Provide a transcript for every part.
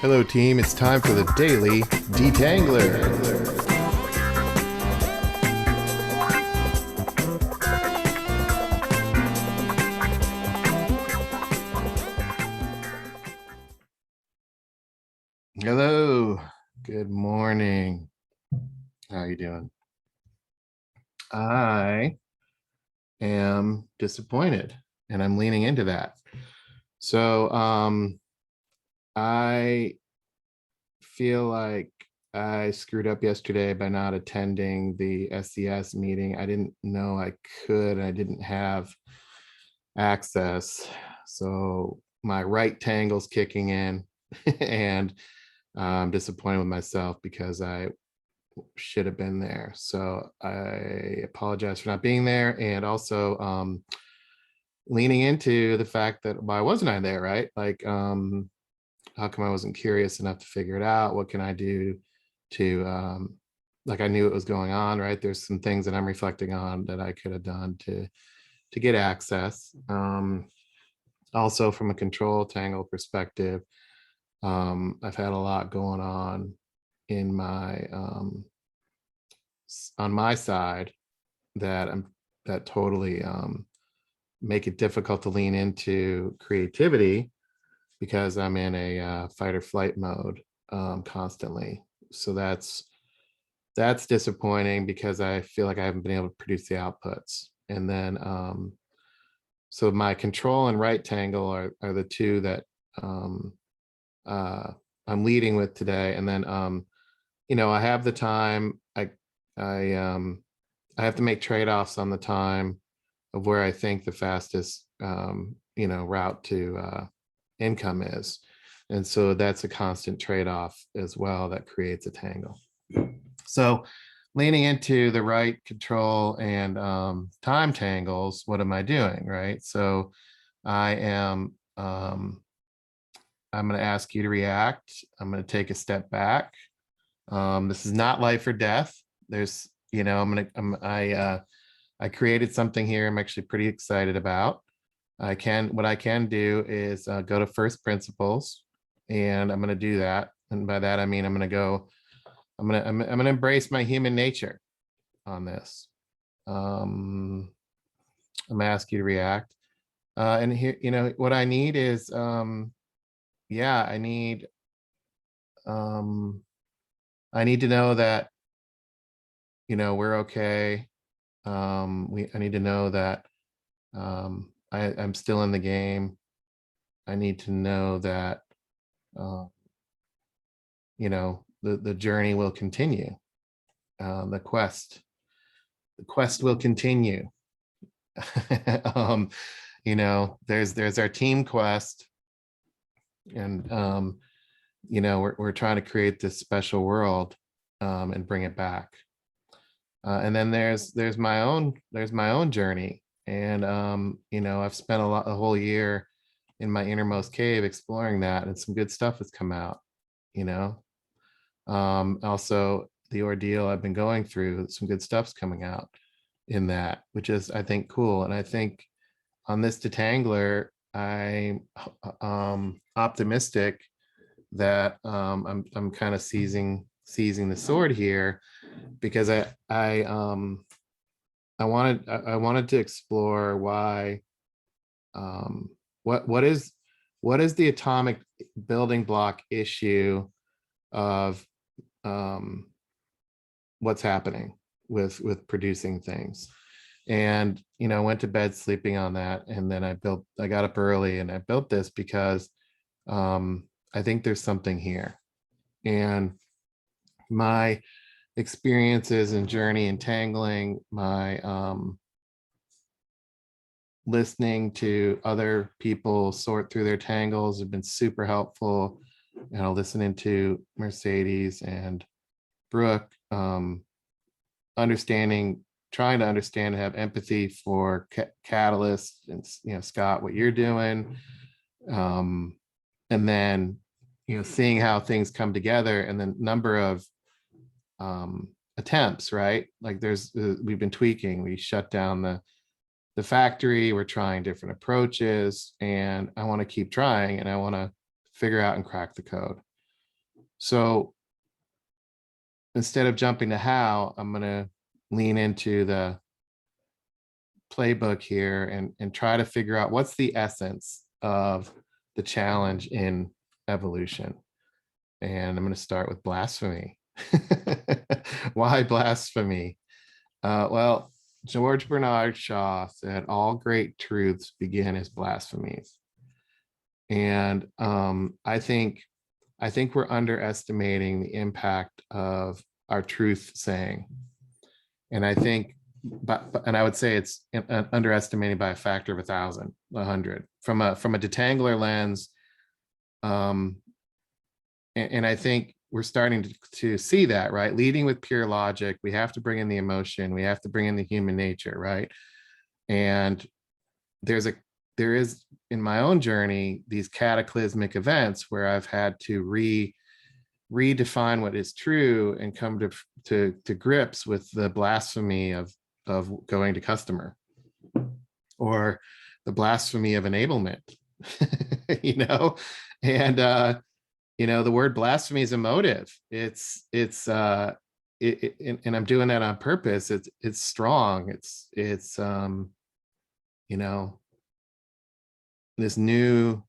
Hello, team. It's time for the Daily Detangler. Hello. Good morning. How are you doing? I am disappointed, and I'm leaning into that. So, I feel like I screwed up yesterday by not attending the SES meeting. I didn't know I could. I didn't have access. So my right tangle's kicking in, and I'm disappointed with myself because I should have been there. So I apologize for not being there, and also leaning into the fact that why wasn't I there, right? Like, how come I wasn't curious enough to figure it out? What can I do to like I knew it was going on, right? There's some things that I'm reflecting on that I could have done to get access. Also from a control tangle perspective, I've had a lot going on in my on my side that totally make it difficult to lean into creativity because I'm in a fight or flight mode constantly. So that's disappointing because I feel like I haven't been able to produce the outputs. And then so my control and right tangle are the two that um, uh, I'm leading with today. And then I have the time. I have to make trade-offs on the time of where I think the fastest route to income is. And so that's a constant trade-off as well that creates a tangle. So leaning into the right control and time tangles, what am I doing, right? So I am I'm going to ask you to react. I'm going to take a step back. This is not life or death. There's, I created something here. I'm actually pretty excited about. What I can do is go to first principles, and I'm going to do that. And by that, I mean, I'm going to embrace my human nature on this. I'm going to ask you to react. And here, what I need is, yeah, I need to know that, we're okay. I need to know that I'm still in the game. I need to know that, uh, the journey will continue. The quest will continue. There's our team quest, and we're trying to create this special world and bring it back. And then there's my own journey, and I've spent a whole year in my innermost cave exploring that, and some good stuff has come out. Also the ordeal I've been going through, some good stuff's coming out in that, which is, I think, cool. And I think on this detangler, I'm optimistic that I'm kind of seizing the sword here, because I wanted to explore why, what is the atomic building block issue of what's happening with producing things. And went to bed sleeping on that, and then I got up early and I built this because I think there's something here. And my experiences and journey entangling, my listening to other people sort through their tangles have been super helpful. Listening to Mercedes and Brooke, trying to understand and have empathy for Catalyst, and Scott, what you're doing, and then seeing how things come together, and the number of attempts, right? Like we've been tweaking. We shut down the factory. We're trying different approaches, and I want to keep trying, and I want to figure out and crack the code. So instead of jumping to how, I'm going to lean into the playbook here and try to figure out what's the essence of the challenge in evolution. And I'm going to start with blasphemy. Why blasphemy? Well, George Bernard Shaw said all great truths begin as blasphemies. And I think we're underestimating the impact of our truth saying. And I think, and I would say it's underestimated by a factor of 1,000, 100 from a detangler lens. And I think we're starting to see that, right? Leading with pure logic, we have to bring in the emotion, we have to bring in the human nature, right? And there is in my own journey these cataclysmic events where I've had to redefine what is true and come to grips with the blasphemy of going to customer, or the blasphemy of enablement. you know and the word blasphemy is emotive. And I'm doing that on purpose. It's strong. It's this new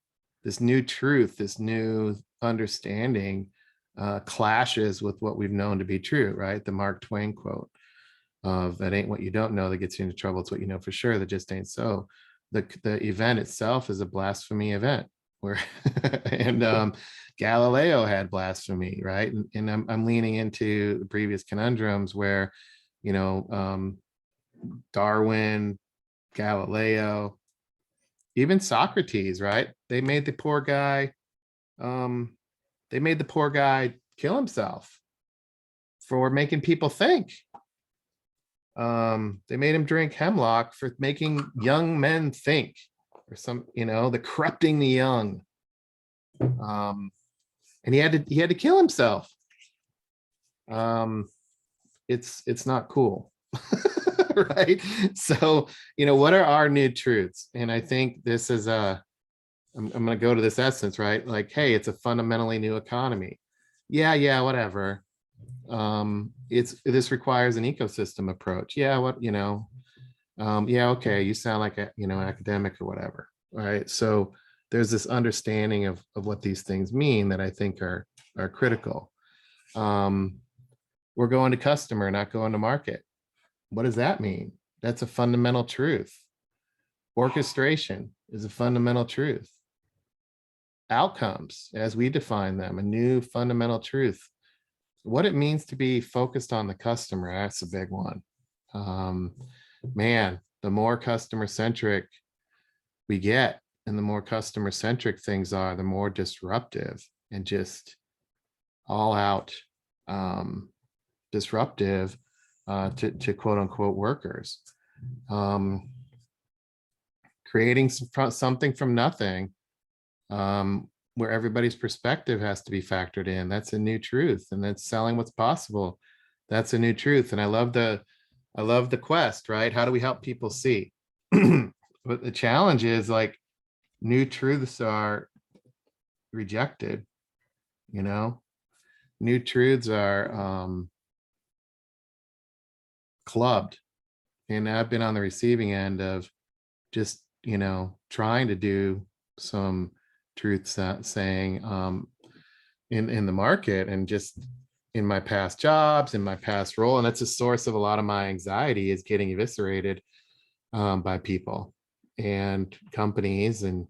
truth, this new understanding clashes with what we've known to be true, right? The Mark Twain quote of "that ain't what you don't know that gets you into trouble, it's what you know for sure that just ain't so." The event itself is a blasphemy event, where and Galileo had blasphemy, right? And I'm leaning into the previous conundrums where Darwin, Galileo, even Socrates, right? They made the poor guy kill himself for making people think. They made him drink hemlock for making young men think, or the corrupting the young. And he had to kill himself. It's not cool. Right? So, what are our new truths? And I think this is I'm going to go to this essence, right? Like, hey, it's a fundamentally new economy. Yeah, whatever. This requires an ecosystem approach. Yeah, okay, you sound like a academic or whatever. Right? So there's this understanding of what these things mean that I think are critical. We're going to customer, not going to market. What does that mean? That's a fundamental truth. Orchestration is a fundamental truth. Outcomes, as we define them, a new fundamental truth. What it means to be focused on the customer, that's a big one. Man, the more customer centric we get and the more customer centric things are, the more disruptive and just all out disruptive to quote unquote workers. Creating something from nothing, where everybody's perspective has to be factored in. That's a new truth. And that's selling what's possible. That's a new truth. And I love the quest, right? How do we help people see? But the challenge is, like, new truths are rejected, new truths are clubbed. And I've been on the receiving end of just, trying to do some truth saying in the market, and just in my past jobs, in my past role. And that's a source of a lot of my anxiety, is getting eviscerated by people and companies, and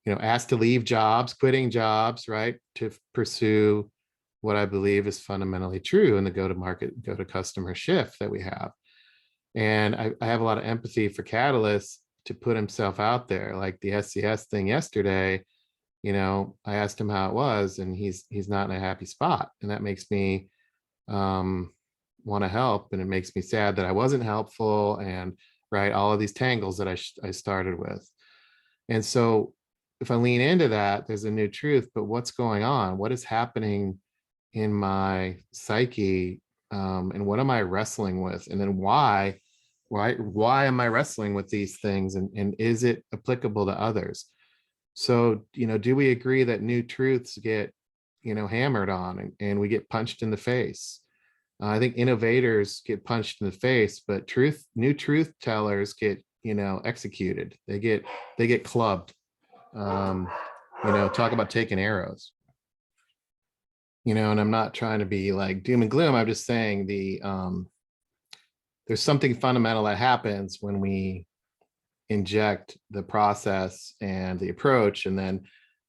asked to leave jobs, quitting jobs, right, to pursue what I believe is fundamentally true in the go to customer shift that we have. And I have a lot of empathy for Catalyst to put himself out there, like the SCS thing yesterday. I asked him how it was, and he's not in a happy spot, and that makes me want to help, and it makes me sad that I wasn't helpful, and right, all of these tangles that I started with. And so if I lean into that, there's a new truth. But what's going on? What is happening in my psyche, and what am I wrestling with? And then why am I wrestling with these things? And is it applicable to others? So, do we agree that new truths get hammered on, and we get punched in the face. I think innovators get punched in the face, but new truth tellers get, executed. They get clubbed. Um, talk about taking arrows. And I'm not trying to be like doom and gloom. I'm just saying there's something fundamental that happens when we inject the process and the approach, and then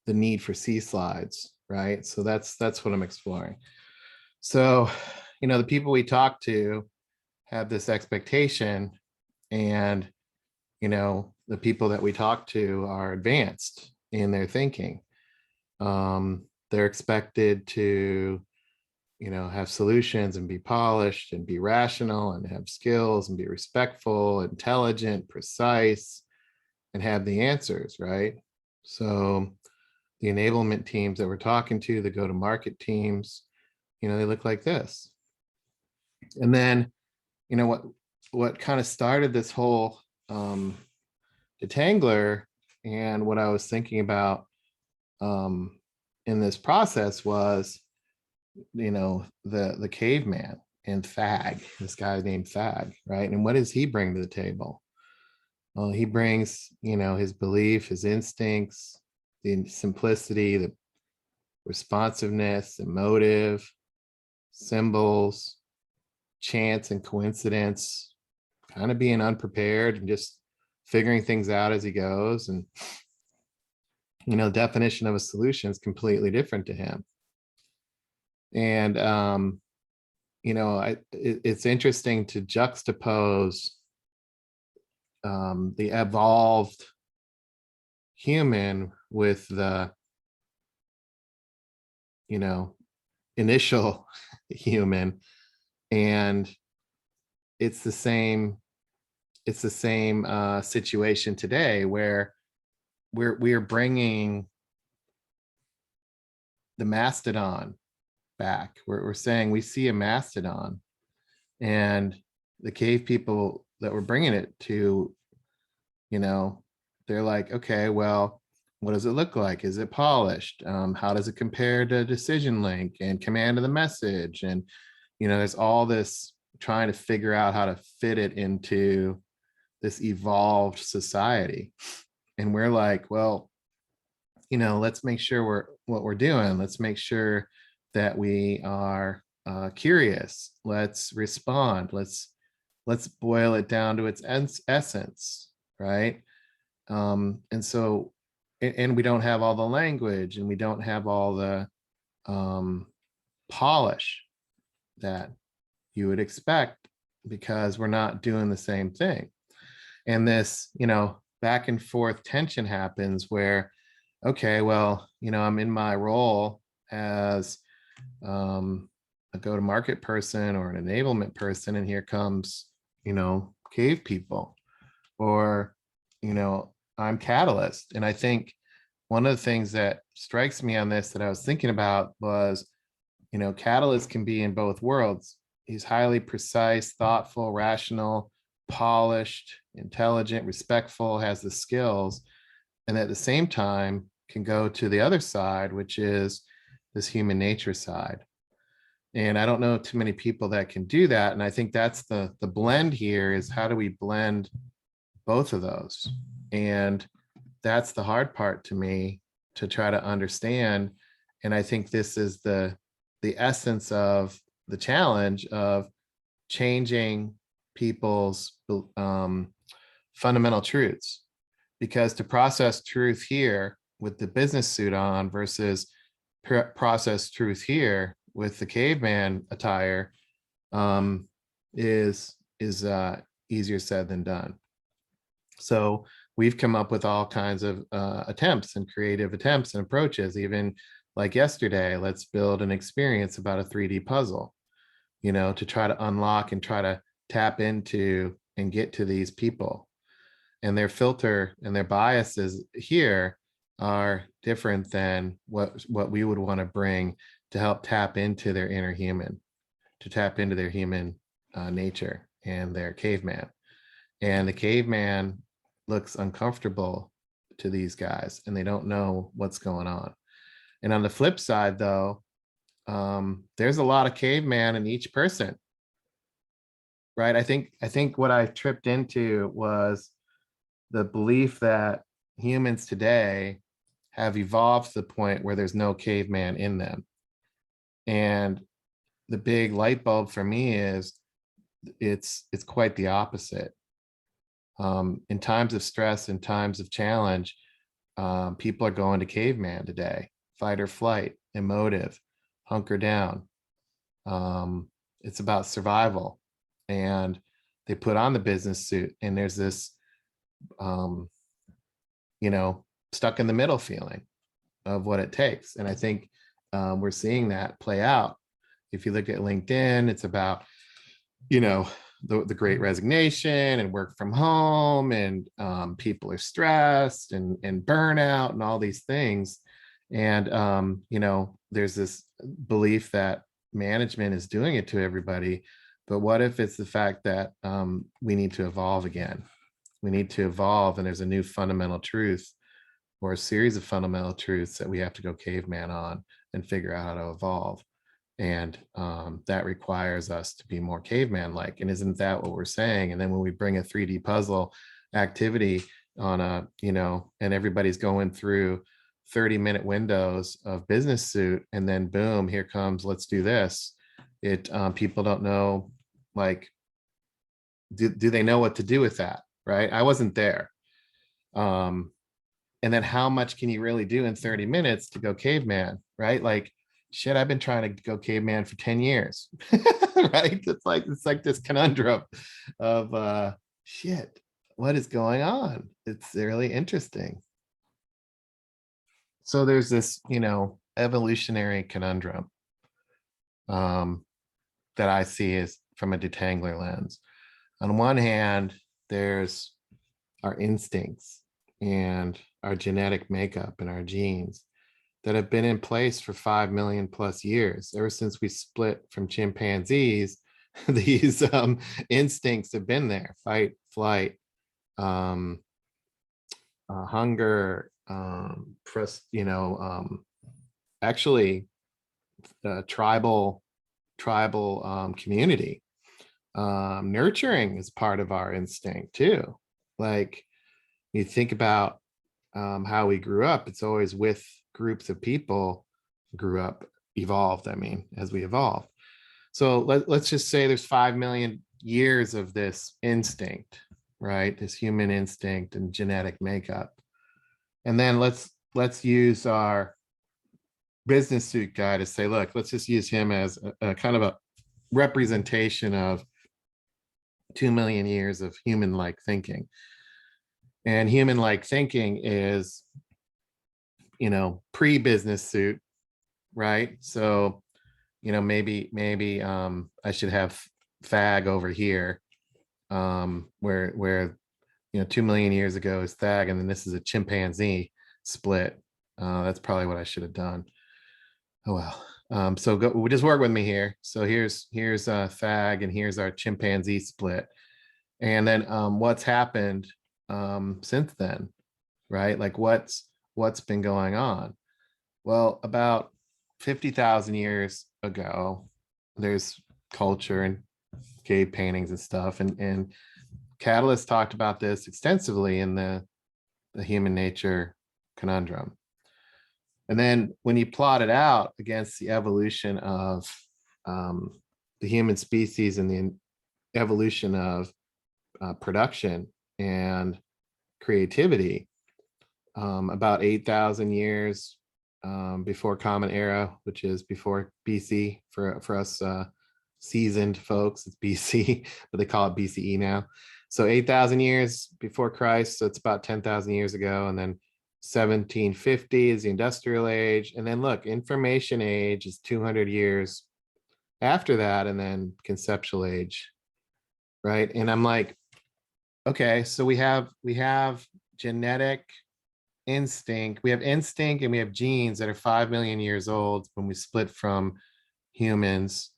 the need for C slides, right? So that's what I'm exploring. So, the people we talk to have this expectation, and the people that we talk to are advanced in their thinking. They're expected to have solutions and be polished and be rational and have skills and be respectful, intelligent, precise, and have the answers, right? So the enablement teams that we're talking to, the go-to-market teams, they look like this. And then, what kind of started this whole detangler, and what I was thinking about in this process was, the caveman and Thag, this guy named Thag, right? And what does he bring to the table? Well, he brings, his belief, his instincts, the simplicity, the responsiveness, emotive, symbols, chance and coincidence, kind of being unprepared and just figuring things out as he goes. And, definition of a solution is completely different to him. And, it's interesting to juxtapose the evolved human with the, initial human, and it's the same situation today, where we're bringing the mastodon back. We're saying we see a mastodon, and the cave people that we're bringing it to, they're like, okay, well, what does it look like? Is it polished? How does it compare to decision link and command of the message? And there's all this trying to figure out how to fit it into this evolved society. And we're like, well, let's make sure what we're doing. Let's make sure that we are curious. Let's respond. Let's boil it down to its essence, right? And so, and we don't have all the language, and we don't have all the polish that you would expect, because we're not doing the same thing. And this, back and forth tension happens where, okay, well, I'm in my role as a go-to-market person or an enablement person, and here comes, cave people, or, I'm catalyst. And I think one of the things that strikes me on this that I was thinking about was, catalyst can be in both worlds. He's highly precise, thoughtful, rational, polished, intelligent, respectful, has the skills, and at the same time can go to the other side, which is this human nature side. And I don't know too many people that can do that. And I think that's the blend here, is how do we blend both of those? And that's the hard part to me to try to understand. And I think this is the essence of the challenge of changing people's fundamental truths. Because to process truth here with the business suit on versus process truth here with the caveman attire is easier said than done. So we've come up with all kinds of attempts and creative attempts and approaches. Even like yesterday, let's build an experience about a 3D puzzle, to try to unlock and try to tap into and get to these people. And their filter and their biases here are different than what we would want to bring to help tap into their inner human, to tap into their human nature and their caveman. And the caveman looks uncomfortable to these guys, and they don't know what's going on. And on the flip side, though, there's a lot of caveman in each person, right? I think what I tripped into was the belief that humans today have evolved to the point where there's no caveman in them. And the big light bulb for me is it's quite the opposite. In times of stress, in times of challenge, people are going to caveman today, fight or flight, emotive, hunker down. It's about survival. And they put on the business suit, and there's this, um, stuck in the middle feeling of what it takes. And I think we're seeing that play out. If you look at LinkedIn, it's about, you know, the great resignation and work from home, and people are stressed and burnout and all these things. And, there's this belief that management is doing it to everybody. But what if it's the fact that we need to evolve again? We need to evolve, and there's a new fundamental truth, or a series of fundamental truths, that we have to go caveman on and figure out how to evolve. And that requires us to be more caveman like. And isn't that what we're saying? And then when we bring a 3D puzzle activity on and everybody's going through 30-minute windows of business suit, and then boom, here comes, let's do this. People don't know, like, do they know what to do with that? Right? I wasn't there. And then how much can you really do in 30 minutes to go caveman, right? Like, shit, I've been trying to go caveman for 10 years, right? It's like this conundrum of shit, what is going on? It's really interesting. So there's this, evolutionary conundrum that I see as from a detangler lens. On one hand, there's our instincts and our genetic makeup and our genes that have been in place for 5 million plus years. Ever since we split from chimpanzees, these instincts have been there: fight, flight, hunger, actually tribal community. Nurturing is part of our instinct too. Like, you think about how we grew up, it's always with groups of people. Evolved, I mean, as we evolved. So let's just say there's 5 million years of this instinct, right? This human instinct and genetic makeup. And then let's use our business suit guy to say, look, let's just use him as a kind of a representation of 2 million years of human-like thinking. And human-like thinking is, pre-business suit, right? So, maybe I should have Thag over here, where 2 million years ago is Thag, and then this is a chimpanzee split. That's probably what I should have done. Oh well. So just work with me here. So here's Thag, and here's our chimpanzee split. And then what's happened since then, right? Like, what's been going on? Well, about 50,000 years ago, there's culture and cave paintings and stuff, and Catalyst talked about this extensively in the human nature conundrum. And then when you plot it out against the evolution of the human species and the evolution of production and creativity, about 8,000 years before Common Era, which is before BC for us seasoned folks, it's BC, but they call it BCE now. So 8,000 years before Christ, so it's about 10,000 years ago. And then 1750 is the industrial age. And then look, information age is 200 years after that, and then conceptual age, right? And I'm like, okay, so we have genetic instinct, we have instinct, and we have genes that are 5 million years old when we split from humans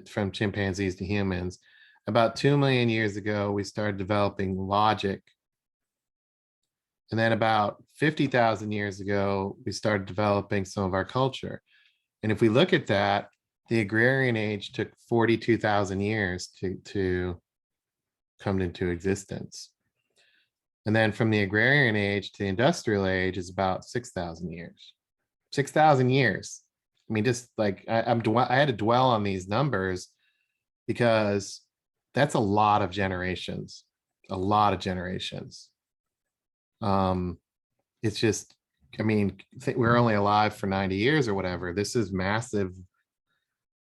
from chimpanzees to humans. About 2 million years ago, we started developing logic. And then about 50,000 years ago, we started developing some of our culture. And if we look at that, the agrarian age took 42,000 years to come into existence. And then from the agrarian age to the industrial age is about 6,000 years. 6,000 years. I mean, just like I had to dwell on these numbers because that's a lot of generations, a lot of generations. It's just, I mean, we're only alive for 90 years or whatever. This is massive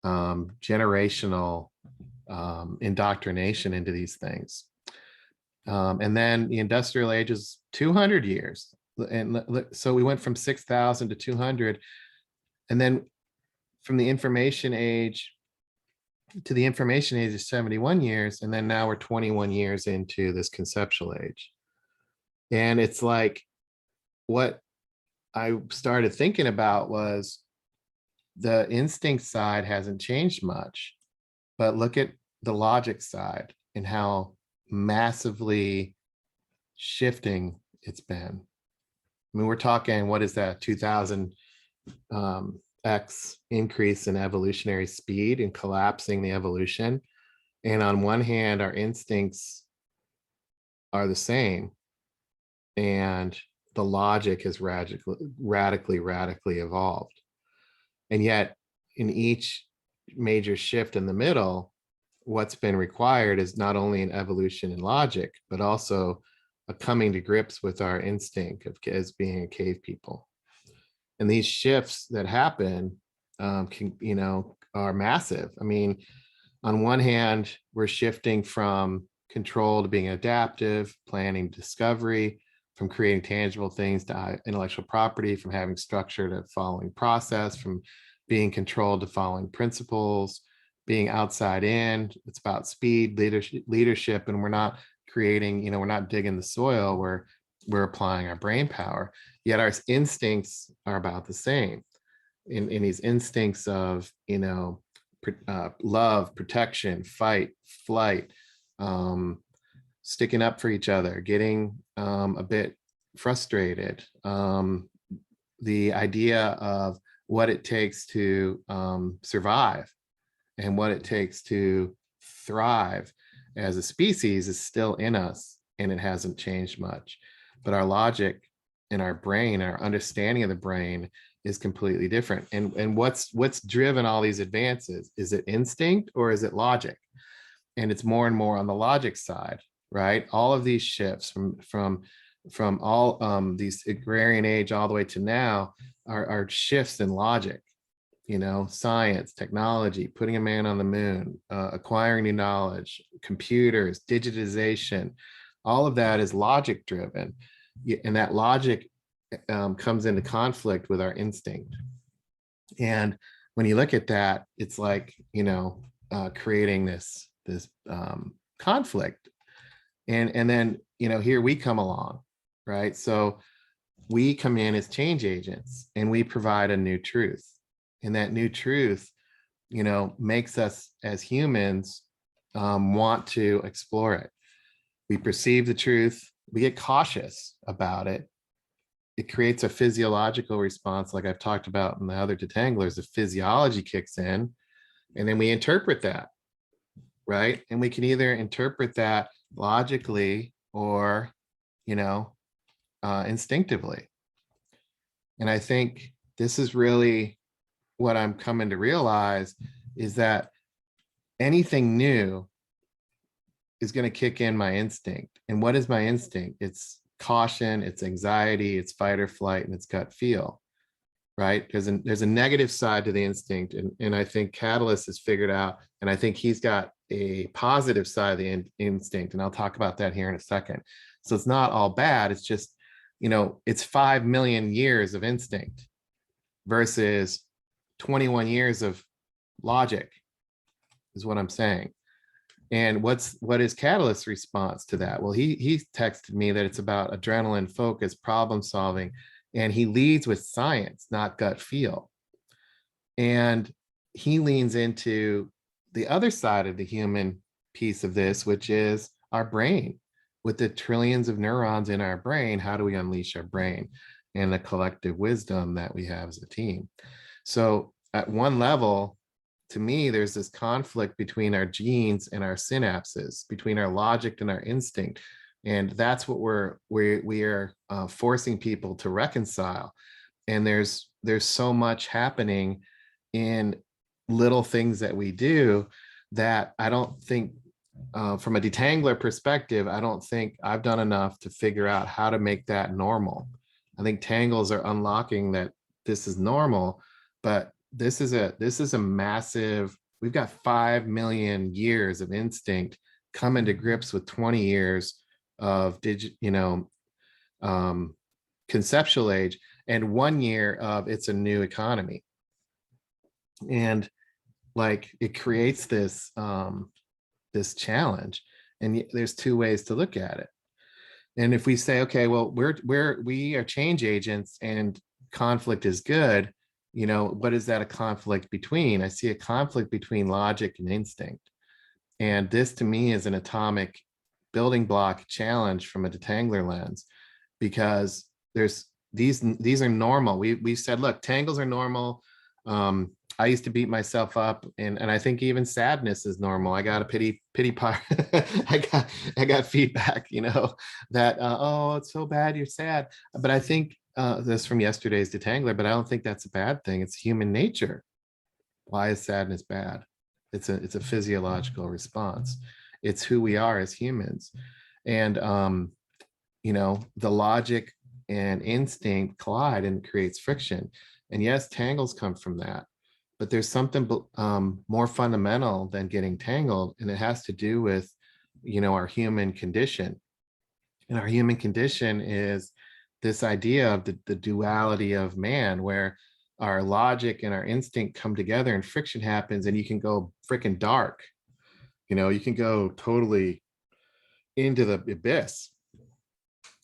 generational indoctrination into these things. And then the industrial age is 200 years. And so we went from 6,000 to 200. And then from the information age to the information age is 71 years. And then now we're 21 years into this conceptual age. And it's like, what I started thinking about was the instinct side hasn't changed much, but look at the logic side and how massively shifting it's been. I mean, we're talking, what is that, 2000 X increase in evolutionary speed and collapsing the evolution. And on one hand, our instincts are the same, and the logic has radically evolved. And yet, in each major shift in the middle, what's been required is not only an evolution in logic, but also a coming to grips with our instinct as being a cave people. And these shifts that happen are massive. I mean, on one hand, we're shifting from control to being adaptive, planning, discovery, from creating tangible things to intellectual property, from having structure to following process, from being controlled to following principles, being outside in. It's about speed, leadership, and we're not creating, we're not digging the soil, we're applying our brain power. Yet our instincts are about the same. In these instincts of, love, protection, fight, flight, sticking up for each other, getting a bit frustrated, the idea of what it takes to survive and what it takes to thrive as a species is still in us, and it hasn't changed much. But our logic and our brain, our understanding of the brain is completely different. And what's driven all these advances? Is it instinct or is it logic? And it's more and more on the logic side, right? All of these shifts from all these agrarian age all the way to now are shifts in logic. Science, technology, putting a man on the moon, acquiring new knowledge, computers, digitization, all of that is logic driven. And that logic comes into conflict with our instinct. And when you look at that, it's like, creating this conflict. And then, here we come along, right? So we come in as change agents and we provide a new truth. And that new truth, makes us as humans want to explore it. We perceive the truth, we get cautious about it. It creates a physiological response, like I've talked about in the other detanglers. The physiology kicks in, and then we interpret that, right? And we can either interpret that logically or, instinctively. And I think this is really what I'm coming to realize, is that anything new is going to kick in my instinct. And what is my instinct? It's caution, it's anxiety, it's fight or flight, and it's gut feel, right? There's a negative side to the instinct. And I think Catalyst has figured out, and I think he's got a positive side of the instinct. And I'll talk about that here in a second. So it's not all bad. It's just, it's 5 million years of instinct versus 21 years of logic is what I'm saying. And what is Catalyst's response to that? Well, he texted me that it's about adrenaline, focus, problem solving, and he leads with science, not gut feel. And he leans into the other side of the human piece of this, which is our brain. With the trillions of neurons in our brain, how do we unleash our brain and the collective wisdom that we have as a team? So at one level, to me, there's this conflict between our genes and our synapses, between our logic and our instinct. And that's what we are forcing people to reconcile. And there's so much happening in little things that we do that I don't think, from a detangler perspective, I don't think I've done enough to figure out how to make that normal. I think tangles are unlocking that this is normal, but this is a massive, we've got 5 million years of instinct coming to grips with 20 years of conceptual age, and 1 year of it's a new economy. And like, it creates this challenge, and there's two ways to look at it. And if we say, okay, well, we are change agents and conflict is good, what is that a conflict between? I see a conflict between logic and instinct. And this to me is an atomic building block challenge from a detangler lens, because there's these are normal. We said, look, tangles are normal. I used to beat myself up, and I think even sadness is normal. I got a pity part. I got feedback, that oh, it's so bad you're sad. But I think this from yesterday's detangler, but I don't think that's a bad thing. It's human nature. Why is sadness bad? It's a physiological response. It's who we are as humans. And the logic and instinct collide and creates friction. And yes, tangles come from that, but there's something more fundamental than getting tangled, and it has to do with our human condition. And our human condition is this idea of the duality of man, where our logic and our instinct come together and friction happens, and you can go freaking dark. You can go totally into the abyss.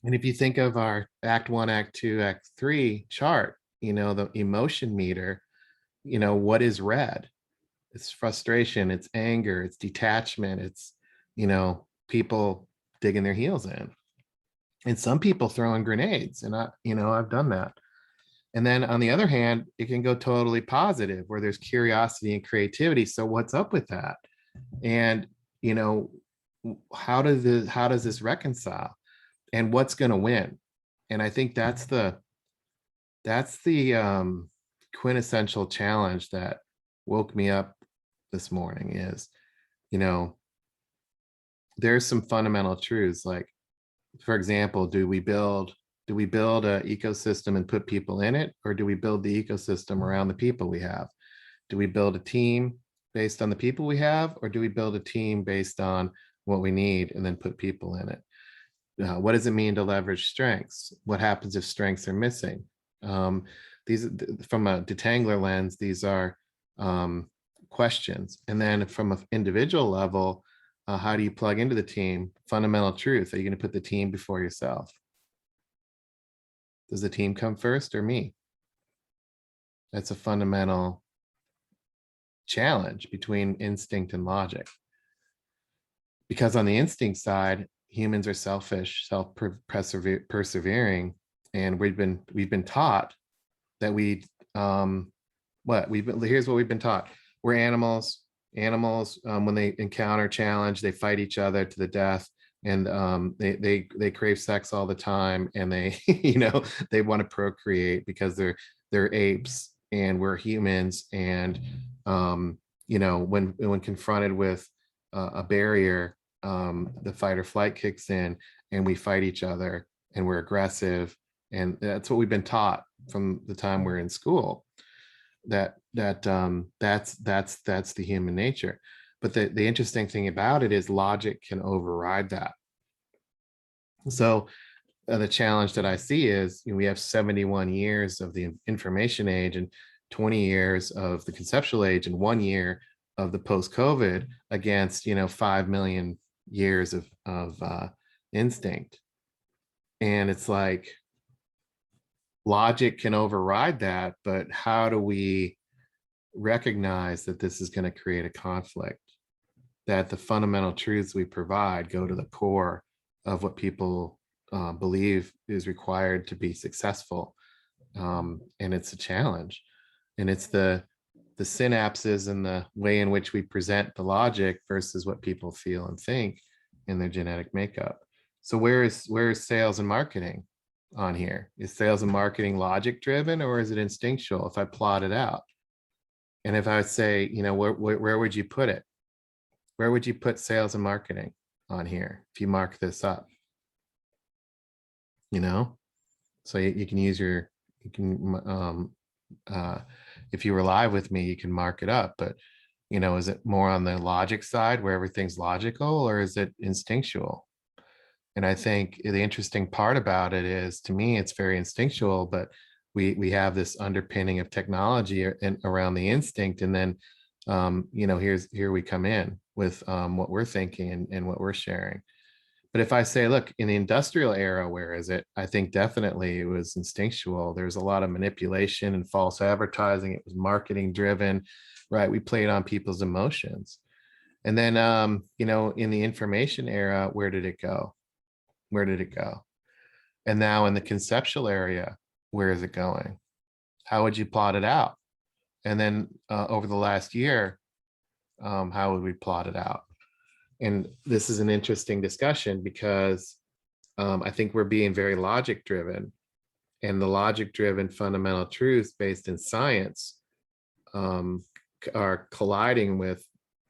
And if you think of our Act 1, Act 2, Act 3 chart, the emotion meter, what is red? It's frustration, it's anger, it's detachment, it's, people digging their heels in. And some people throwing grenades. And I've done that. And then on the other hand, it can go totally positive, where there's curiosity and creativity. So what's up with that? And, how does this reconcile? And what's going to win? And I think that's the quintessential challenge that woke me up this morning is, there's some fundamental truths. Like, for example, do we build an ecosystem and put people in it, or do we build the ecosystem around the people we have? Do we build a team based on the people we have, or do we build a team based on what we need and then put people in it? What does it mean to leverage strengths? What happens if strengths are missing? These, from a detangler lens, these are questions. And then from an individual level, how do you plug into the team? Fundamental truth. Are you going to put the team before yourself? Does the team come first or me? That's a fundamental challenge between instinct and logic. Because on the instinct side, humans are selfish, self-persevering, and we've been taught that here's what we've been taught. We're animals. When they encounter challenge, they fight each other to the death, and they crave sex all the time, and they they want to procreate because they're apes and we're humans. And when confronted with a barrier, the fight or flight kicks in, and we fight each other, and we're aggressive. And that's what we've been taught from the time we're in school. That's the human nature. But the interesting thing about it is logic can override that. So the challenge that I see is, we have 71 years of the information age, and 20 years of the conceptual age, and 1 year of the post-COVID, against 5 million years of instinct. And it's like, logic can override that, but how do we recognize that this is going to create a conflict, that the fundamental truths we provide go to the core of what people believe is required to be successful? And it's a challenge, and it's the the synapses and the way in which we present the logic versus what people feel and think in their genetic makeup. So where is sales and marketing on here? Is sales and marketing logic driven, or is it instinctual if I plot it out? And if I would say, you know, where would you put it? Where would you put sales and marketing on here if you mark this up? You know, so you can use your, you can, if you were live with me, you can mark it up, but you know, is it more on the logic side where everything's logical, or is it instinctual? And I think the interesting part about it is, to me, it's very instinctual, but we have this underpinning of technology and around the instinct. And then, you know, here we come in with what we're thinking and what we're sharing. But if I say, look, in the industrial era, where is it? I think definitely it was instinctual. There's a lot of manipulation and false advertising. It was marketing driven, right? We played on people's emotions. And then, you know, in the information era, where did it go? Where did it go? And now in the conceptual area, where is it going? How would you plot it out? And then over the last year, how would we plot it out? And this is an interesting discussion because I think we're being very logic driven, and the logic driven fundamental truths based in science are colliding with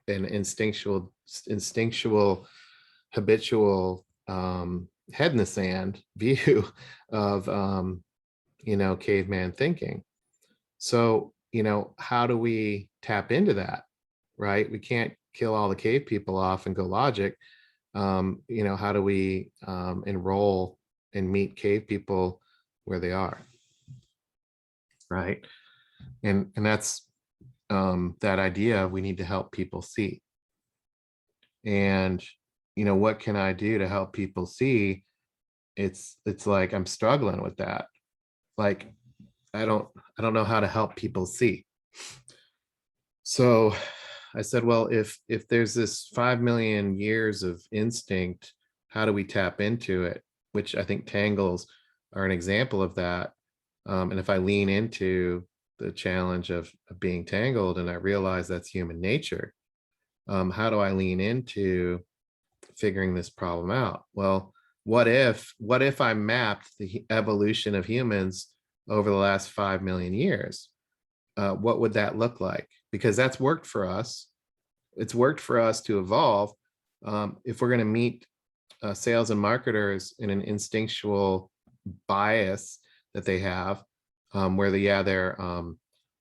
an instinctual, habitual head in the sand view of, you know, caveman thinking. So, you know, how do we tap into that, right? We can't kill all the cave people off and go logic. You know, how do we enroll and meet cave people where they are, right? And that's that idea of we need to help people see. And, you know, what can I do to help people see? It's like I'm struggling with that. Like, I don't know how to help people see. So I said, well, if there's this 5 million years of instinct, how do we tap into it? Which I think tangles are an example of that. And if I lean into the challenge of being tangled and I realize that's human nature, how do I lean into figuring this problem out? Well, what if I mapped the evolution of humans over the last 5 million years? What would that look like? Because that's worked for us. It's worked for us to evolve. If we're going to meet sales and marketers in an instinctual bias that they have, where they're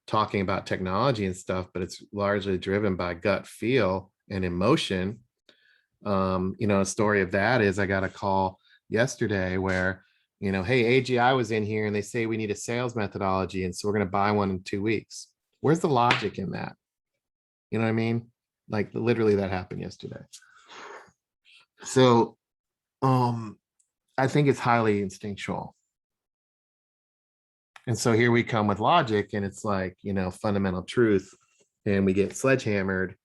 talking about technology and stuff, but it's largely driven by gut feel and emotion. You know, a story of that is I got a call yesterday where, you know, hey, AGI was in here and they say we need a sales methodology, and so we're going to buy one in 2 weeks. Where's the logic in that? You know what I mean? Like literally that happened yesterday. So I think it's highly instinctual. And so here we come with logic, and it's like, you know, fundamental truth, and we get sledgehammered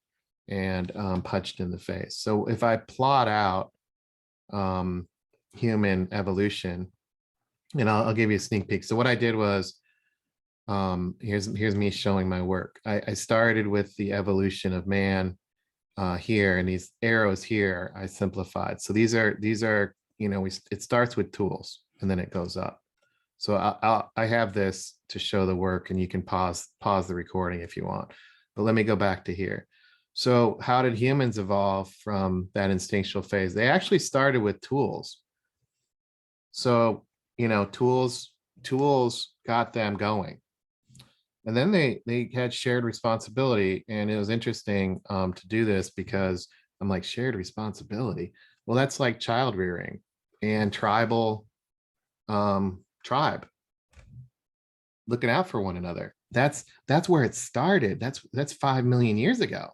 and punched in the face. So if I plot out human evolution, and I'll give you a sneak peek. So what I did was, here's me showing my work. I started with the evolution of man here, and these arrows here I simplified. So these are you know, it starts with tools and then it goes up. So I have this to show the work, and you can pause the recording if you want. But let me go back to here. So how did humans evolve from that instinctual phase? They actually started with tools. So, you know, tools got them going. And then they had shared responsibility. And it was interesting to do this because I'm like, shared responsibility. Well, that's like child rearing and tribal tribe, looking out for one another. That's where it started. That's 5 million years ago.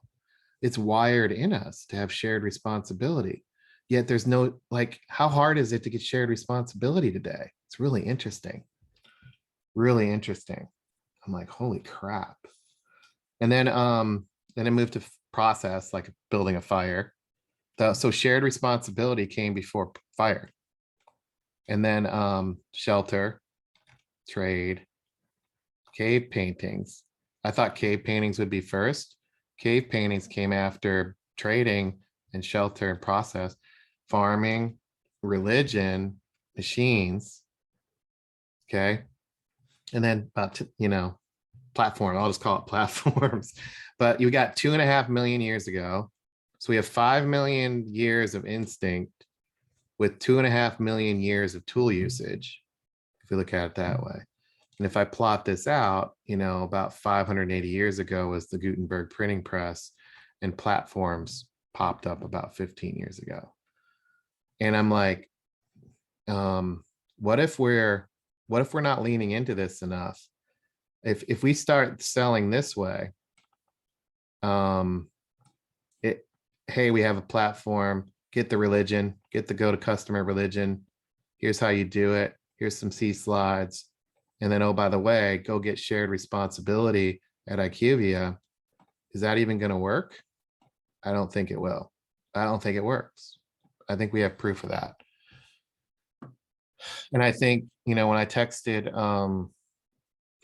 It's wired in us to have shared responsibility. Yet there's no, like, how hard is it to get shared responsibility today? It's really interesting. Really interesting. I'm like, holy crap. And then I moved to process, like building a fire. So shared responsibility came before fire. And then shelter, trade, cave paintings, I thought cave paintings would be first. Cave paintings came after trading and shelter and process, farming, religion, machines. Okay. And then about, platform, I'll just call it platforms. But you got 2.5 million years ago. So we have 5 million years of instinct with 2.5 million years of tool usage, if you look at it that way. And if I plot this out, about 580 years ago was the Gutenberg printing press, and platforms popped up about 15 years ago. And I'm like, what if we're not leaning into this enough? If we start selling this way, hey, we have a platform, get the religion, get the go to customer religion. Here's how you do it. Here's some C slides. And then, oh, by the way, go get shared responsibility at IQVIA. Is that even going to work? I don't think it will. I don't think it works. I think we have proof of that. And I think, when I texted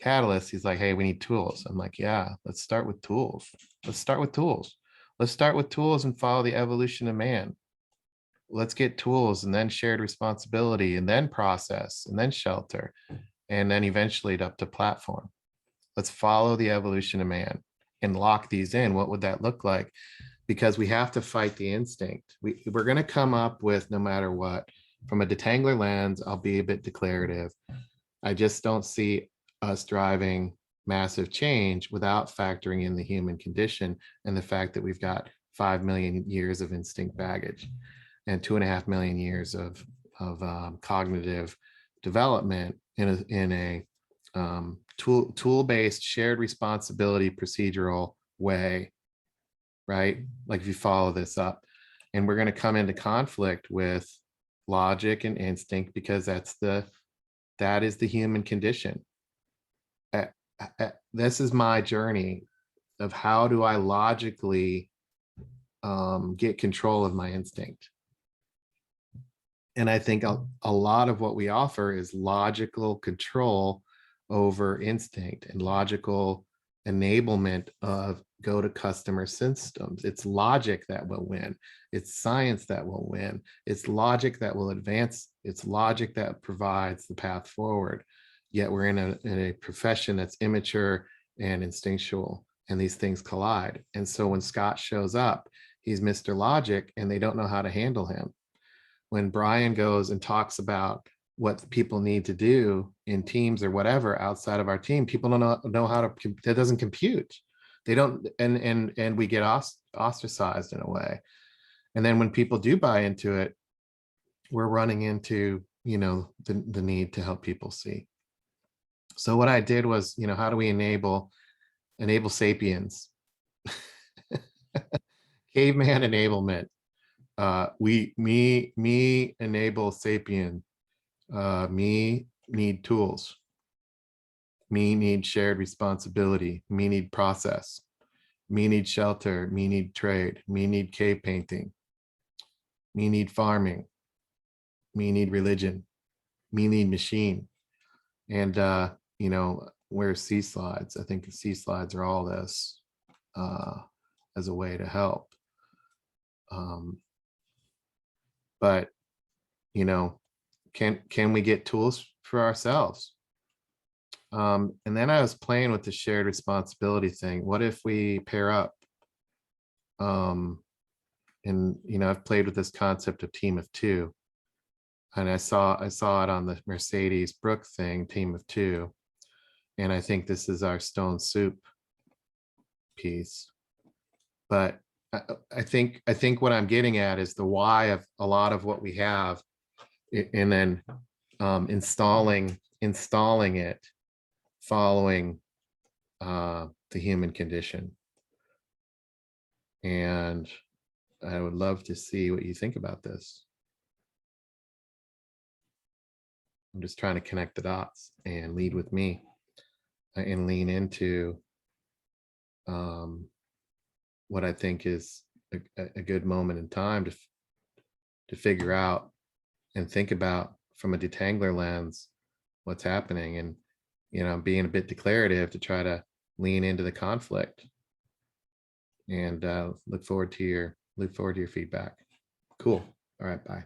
Catalyst, he's like, hey, we need tools. I'm like, yeah, let's start with tools. Let's start with tools. Let's start with tools and follow the evolution of man. Let's get tools and then shared responsibility and then process and then shelter and then eventually up to platform. Let's follow the evolution of man and lock these in. What would that look like? Because we have to fight the instinct. We're going to come up with, no matter what, from a detangler lens, I'll be a bit declarative. I just don't see us driving massive change without factoring in the human condition and the fact that we've got 5 million years of instinct baggage and 2.5 million years of cognitive development in a tool-based shared responsibility procedural way, right? Like if you follow this up, and we're going to come into conflict with logic and instinct because that is the human condition. This is my journey of how do I logically get control of my instinct. And I think a lot of what we offer is logical control over instinct and logical enablement of go to customer systems. It's logic that will win. It's science that will win. It's logic that will advance. It's logic that provides the path forward. Yet we're in a profession that's immature and instinctual, and these things collide. And so when Scott shows up, he's Mr. Logic, and they don't know how to handle him. When Brian goes and talks about what people need to do in teams or whatever outside of our team, people don't know how to, that doesn't compute. They don't, and we get ostracized in a way. And then when people do buy into it, we're running into, the need to help people see. So what I did was, how do we enable sapiens? Caveman enablement. Me enable sapien. Me need tools. Me need shared responsibility. Me need process. Me need shelter. Me need trade. Me need cave painting. Me need farming. Me need religion. Me need machine. And where's C slides? I think the C slides are all this as a way to help. But can we get tools for ourselves? And then I was playing with the shared responsibility thing. What if we pair up? And I've played with this concept of team of two. And I saw it on the Mercedes Brook thing, team of two. And I think this is our stone soup piece. But I think what I'm getting at is the why of a lot of what we have, and then installing it following the human condition. And I would love to see what you think about this. I'm just trying to connect the dots and lead with me and lean into what I think is a good moment in time to figure out and think about from a detangler lens what's happening, and being a bit declarative to try to lean into the conflict, and look forward to your feedback. Cool. All right, bye.